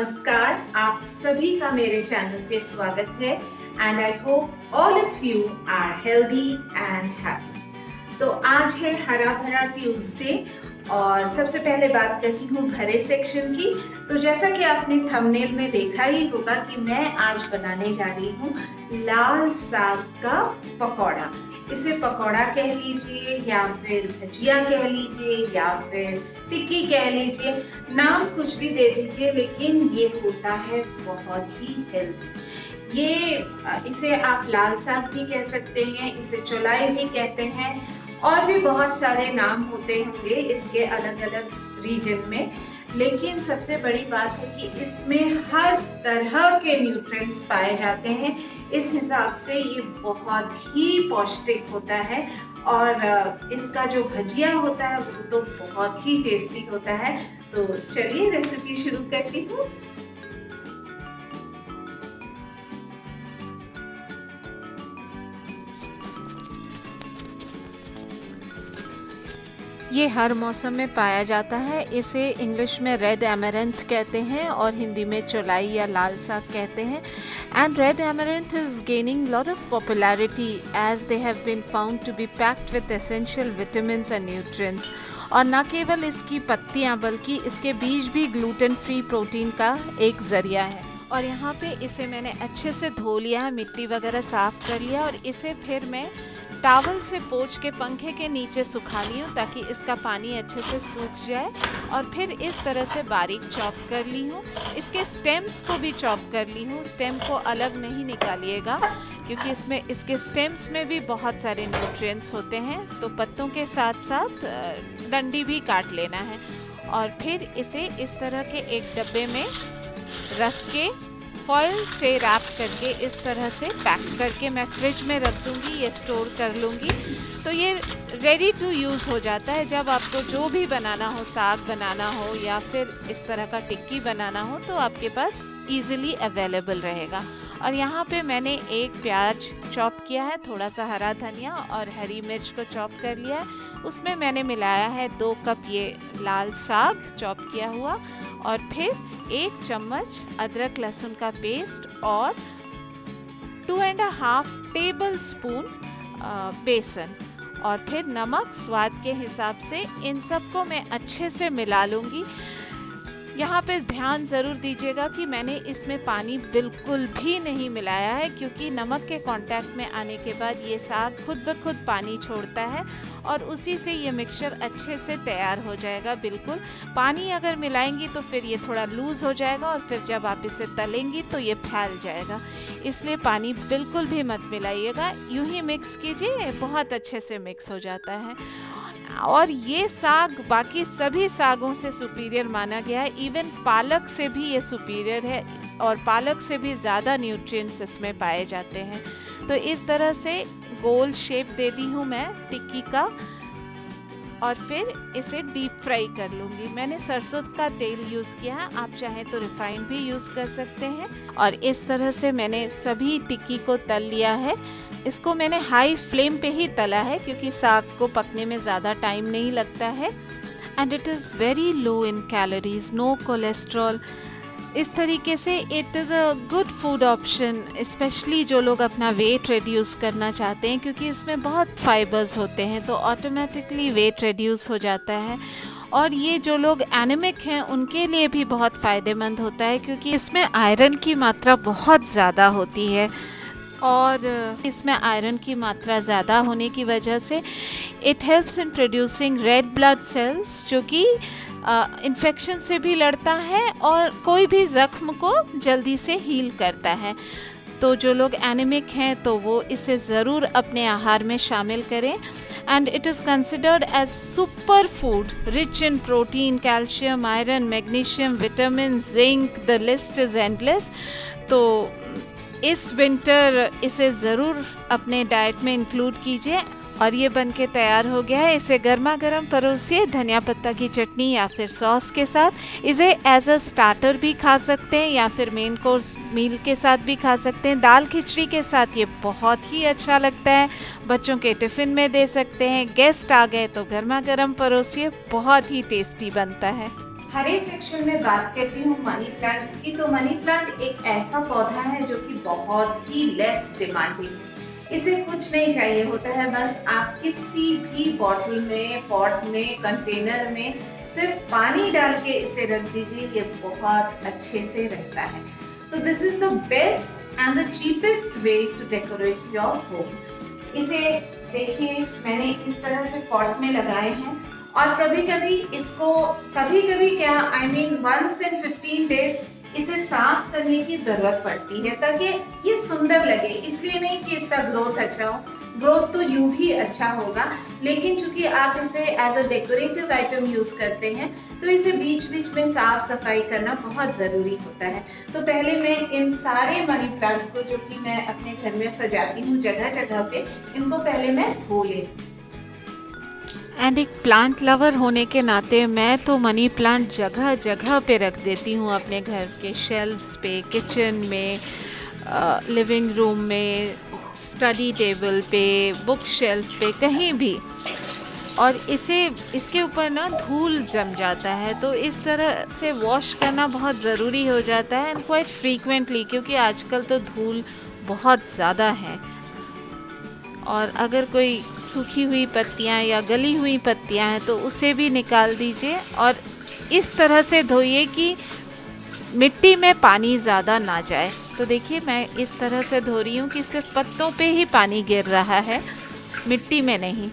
नमस्कार, आप सभी का मेरे चैनल पे स्वागत है and I hope all of you are healthy and happy. तो आज है हरा भरा ट्यूसडे और सबसे पहले बात करती हूँ भरे सेक्शन की। तो जैसा कि आपने थंबनेल में देखा ही होगा कि मैं आज बनाने जा रही हूँ लाल साग का पकौड़ा। इसे पकौड़ा कह लीजिए या फिर भजिया कह लीजिए या फिर टिक्की कह लीजिए, नाम कुछ भी दे दीजिए, लेकिन ये होता है बहुत ही हेल्दी। इसे आप लाल साग भी कह सकते हैं, इसे चौलाई भी कहते हैं और भी बहुत सारे नाम होते होंगे इसके अलग अलग रीजन में। लेकिन सबसे बड़ी बात है कि इसमें हर तरह के न्यूट्रिएंट्स पाए जाते हैं। इस हिसाब से ये बहुत ही पौष्टिक होता है और इसका जो भजिया होता है वो तो बहुत ही टेस्टी होता है। तो चलिए रेसिपी शुरू करती हूँ। ये हर मौसम में पाया जाता है। इसे इंग्लिश में रेड एमरैंथ कहते हैं और हिंदी में चौलाई या लाल साग कहते हैं। And red amaranth is gaining lot of popularity as they have been found to be packed with essential vitamins and nutrients. और न केवल इसकी पत्तियां बल्कि इसके बीज भी ग्लूटेन फ्री प्रोटीन का एक ज़रिया है। और यहाँ पे इसे मैंने अच्छे से धो लिया है, मिट्टी वगैरह साफ़ कर लिया और इसे फिर मैं टॉवल से पोंछ के पंखे के नीचे सुखा ली हूँ ताकि इसका पानी अच्छे से सूख जाए। और फिर इस तरह से बारीक चॉप कर ली हूँ। इसके स्टेम्स को भी चॉप कर ली हूँ। स्टेम को अलग नहीं निकालिएगा क्योंकि इसके स्टेम्स में भी बहुत सारे न्यूट्रिएंट्स होते हैं। तो पत्तों के साथ साथ डंडी भी काट लेना है। और फिर इसे इस तरह के एक डब्बे में रख के फॉयल से रैप करके इस तरह से पैक करके मैं फ्रिज में रख दूँगी, ये स्टोर कर लूँगी। तो ये रेडी टू यूज़ हो जाता है। जब आपको जो भी बनाना हो, साग बनाना हो या फिर इस तरह का टिक्की बनाना हो, तो आपके पास इजीली अवेलेबल रहेगा। और यहाँ पे मैंने एक प्याज चॉप किया है, थोड़ा सा हरा धनिया और हरी मिर्च को चॉप कर लिया है। उसमें मैंने मिलाया है 2 कप ये लाल साग चॉप किया हुआ और फिर 1 चम्मच अदरक लहसुन का पेस्ट और 2.5 टेबल स्पून बेसन और फिर नमक स्वाद के हिसाब से। इन सबको मैं अच्छे से मिला लूँगी। यहाँ पे ध्यान ज़रूर दीजिएगा कि मैंने इसमें पानी बिल्कुल भी नहीं मिलाया है क्योंकि नमक के कांटेक्ट में आने के बाद ये साग खुद ब खुद पानी छोड़ता है और उसी से ये मिक्सचर अच्छे से तैयार हो जाएगा। बिल्कुल पानी अगर मिलाएंगी तो फिर ये थोड़ा लूज़ हो जाएगा और फिर जब आप इसे तलेंगी तो ये फैल जाएगा। इसलिए पानी बिल्कुल भी मत मिलाइएगा, यूँ ही मिक्स कीजिए, बहुत अच्छे से मिक्स हो जाता है। और ये साग बाकी सभी सागों से सुपीरियर माना गया है। इवन पालक से भी ये सुपीरियर है और पालक से भी ज़्यादा न्यूट्रिएंट्स इसमें पाए जाते हैं। तो इस तरह से गोल शेप दे दी हूँ मैं टिक्की का और फिर इसे डीप फ्राई कर लूँगी। मैंने सरसों का तेल यूज़ किया है, आप चाहें तो रिफाइंड भी यूज़ कर सकते हैं। और इस तरह से मैंने सभी टिक्की को तल लिया है। इसको मैंने हाई फ्लेम पे ही तला है क्योंकि साग को पकने में ज़्यादा टाइम नहीं लगता है। And it is very low in calories, no cholesterol. इस तरीके से it is a good food option, especially जो लोग अपना वेट रिड्यूस करना चाहते हैं क्योंकि इसमें बहुत फाइबर्स होते हैं तो ऑटोमेटिकली वेट रिड्यूस हो जाता है। और ये जो लोग एनीमिक हैं उनके लिए भी बहुत फ़ायदेमंद होता है क्योंकि इसमें आयरन की मात्रा बहुत ज़्यादा होती है। और इसमें आयरन की मात्रा ज़्यादा होने की वजह से it helps in producing red blood cells जो कि इन्फेक्शन से भी लड़ता है और कोई भी ज़ख्म को जल्दी से हील करता है। तो जो लोग एनीमिक हैं तो वो इसे ज़रूर अपने आहार में शामिल करें। And it is considered as super food rich in protein, calcium, iron, magnesium, vitamin, zinc, the list is endless. तो इस विंटर इसे ज़रूर अपने डाइट में इंक्लूड कीजिए। और ये बनके तैयार हो गया है। इसे गर्मा गर्म परोसिए धनिया पत्ता की चटनी या फिर सॉस के साथ। इसे एज अ स्टार्टर भी खा सकते हैं या फिर मेन कोर्स मील के साथ भी खा सकते हैं। दाल खिचड़ी के साथ ये बहुत ही अच्छा लगता है। बच्चों के टिफ़िन में दे सकते हैं। गेस्ट आ गए तो गर्मा गर्म परोसिए, बहुत ही टेस्टी बनता है। हरे सेक्शन में बात करती हूँ मनी प्लांट्स की, तो मनी प्लांट एक ऐसा पौधा है जो कि बहुत ही लेस डिमांडिंग है। इसे कुछ नहीं चाहिए होता है, बस आप किसी भी बॉटल में, पॉट में, कंटेनर में सिर्फ पानी डाल के इसे रख दीजिए, ये बहुत अच्छे से रहता है। तो this is the best and the cheapest way to decorate your home. इसे देखिए मैंने इस तरह से पॉट में लगाए हैं, और कभी कभी क्या I mean once in 15 days इसे साफ करने की जरूरत पड़ती है, ताकि ये सुंदर लगे। इसलिए नहीं कि इसका ग्रोथ अच्छा हो, ग्रोथ तो यूं भी अच्छा होगा, लेकिन चूंकि आप इसे as a decorative item use करते हैं, तो इसे बीच बीच में साफ सफाई करना बहुत ज़रूरी होता है। तो पहले मैं इन सारे मनी प्लांट्स को, जो कि मैं अपने घर में सजाती हूँ जगह जगह पे, इनको पहले मैं धो लेती हूँ। एंड एक प्लांट लवर होने के नाते मैं तो मनी प्लांट जगह जगह पे रख देती हूँ, अपने घर के शेल्फ्स पे, किचन में, लिविंग रूम में, स्टडी टेबल पे, बुक शेल्फ पे, कहीं भी। और इसके ऊपर ना धूल जम जाता है, तो इस तरह से वॉश करना बहुत ज़रूरी हो जाता है, एंड क्वाइट फ्रीक्वेंटली, क्योंकि आजकल तो धूल बहुत ज़्यादा है। और अगर कोई सूखी हुई पत्तियां या गली हुई पत्तियां हैं तो उसे भी निकाल दीजिए, और इस तरह से धोइए कि मिट्टी में पानी ज़्यादा ना जाए। तो देखिए मैं इस तरह से धो रही हूँ कि सिर्फ पत्तों पे ही पानी गिर रहा है, मिट्टी में नहीं।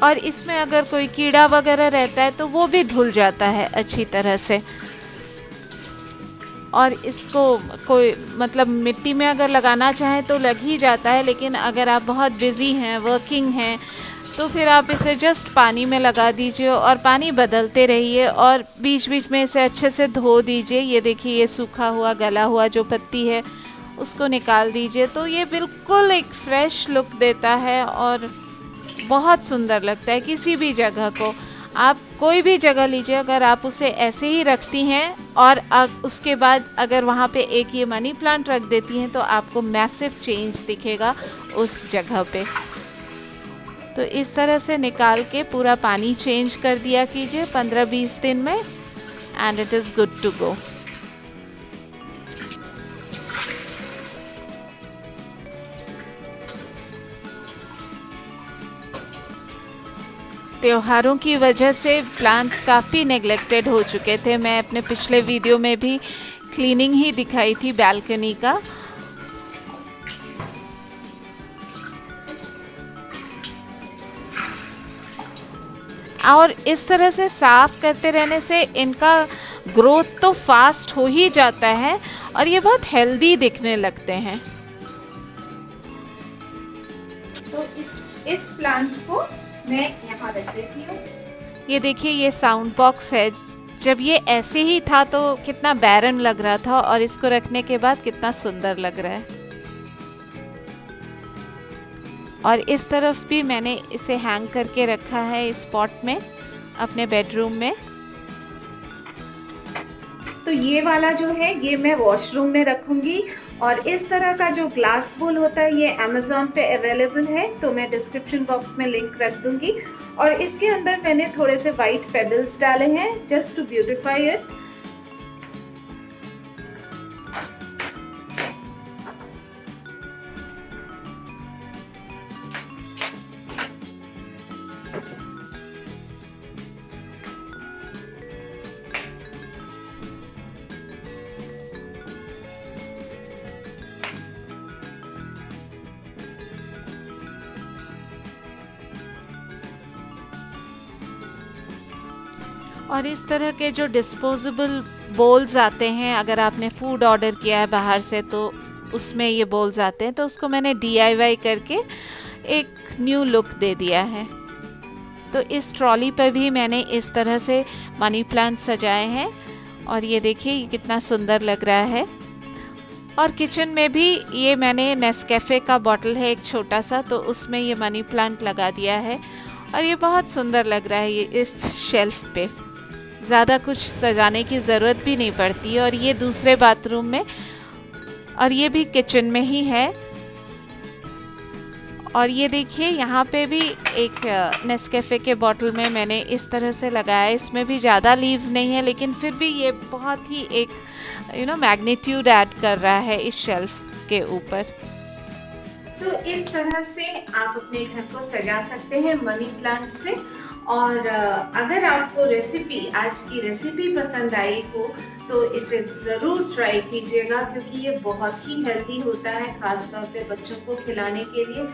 और इसमें अगर कोई कीड़ा वगैरह रहता है तो वो भी धुल जाता है अच्छी तरह से। और इसको कोई मतलब मिट्टी में अगर लगाना चाहे तो लग ही जाता है, लेकिन अगर आप बहुत बिज़ी हैं, वर्किंग हैं, तो फिर आप इसे जस्ट पानी में लगा दीजिए और पानी बदलते रहिए, और बीच बीच में इसे अच्छे से धो दीजिए। ये देखिए ये सूखा हुआ, गला हुआ जो पत्ती है उसको निकाल दीजिए, तो ये बिल्कुल एक फ्रेश लुक देता है और बहुत सुंदर लगता है। किसी भी जगह को आप कोई भी जगह लीजिए, अगर आप उसे ऐसे ही रखती हैं और उसके बाद अगर वहाँ पे एक ये मनी प्लांट रख देती हैं, तो आपको मैसिव चेंज दिखेगा उस जगह पे। तो इस तरह से निकाल के पूरा पानी चेंज कर दिया कीजिए 15-20 दिन में, and it is good to go. त्योहारों की वजह से प्लांट्स काफ़ी नेग्लेक्टेड हो चुके थे। मैं अपने पिछले वीडियो में भी क्लीनिंग ही दिखाई थी बालकनी का। और इस तरह से साफ करते रहने से इनका ग्रोथ तो फास्ट हो ही जाता है, और ये बहुत हेल्दी दिखने लगते हैं। तो इस प्लांट को मैं यहाँ रख देती हूँ। ये देखिए ये साउंड बॉक्स है, जब ये ऐसे ही था तो कितना बैरन लग रहा था, और इसको रखने के बाद कितना सुंदर लग रहा है। और इस तरफ भी मैंने इसे हैंग करके रखा है इस पॉट में अपने बेडरूम में। तो ये वाला जो है ये मैं वॉशरूम में रखूंगी, और इस तरह का जो ग्लास बोल होता है ये अमेज़ॉन पे अवेलेबल है, तो मैं डिस्क्रिप्शन बॉक्स में लिंक रख दूंगी। और इसके अंदर मैंने थोड़े से वाइट पेबल्स डाले हैं जस्ट टू ब्यूटिफाई इट। और इस तरह के जो डिस्पोजेबल बोल्स आते हैं, अगर आपने फूड ऑर्डर किया है बाहर से तो उसमें ये बोल्स आते हैं, तो उसको मैंने DIY करके एक न्यू लुक दे दिया है। तो इस ट्रॉली पर भी मैंने इस तरह से मनी प्लांट सजाए हैं, और ये देखिए ये कितना सुंदर लग रहा है। और किचन में भी ये मैंने नेस्कैफ़े का बॉटल है एक छोटा सा, तो उसमें ये मनी प्लांट लगा दिया है, और ये बहुत सुंदर लग रहा है ये इस शेल्फ पे। ज़्यादा कुछ सजाने की ज़रूरत भी नहीं पड़ती। और ये दूसरे बाथरूम में, और ये भी किचन में ही है। और ये देखिए यहाँ पे भी एक नेस्कैफ़े के बॉटल में मैंने इस तरह से लगाया, इसमें भी ज़्यादा लीव्स नहीं है लेकिन फिर भी ये बहुत ही एक मैग्नीट्यूड ऐड कर रहा है इस शेल्फ के ऊपर। तो इस तरह से आप अपने घर को सजा सकते हैं मनी प्लांट से। और अगर आपको आज की रेसिपी पसंद आई हो तो इसे ज़रूर ट्राई कीजिएगा, क्योंकि ये बहुत ही हेल्दी होता है, खास तौर पे बच्चों को खिलाने के लिए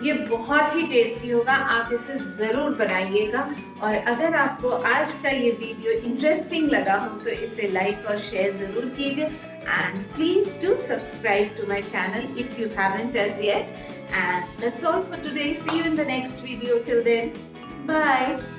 ये बहुत ही टेस्टी होगा। आप इसे ज़रूर बनाइएगा। और अगर आपको आज का ये वीडियो इंटरेस्टिंग लगा हो तो इसे लाइक और शेयर ज़रूर कीजिए। And please do subscribe to my channel if you haven't as yet. And that's all for today. See you in the next video. Till then, bye.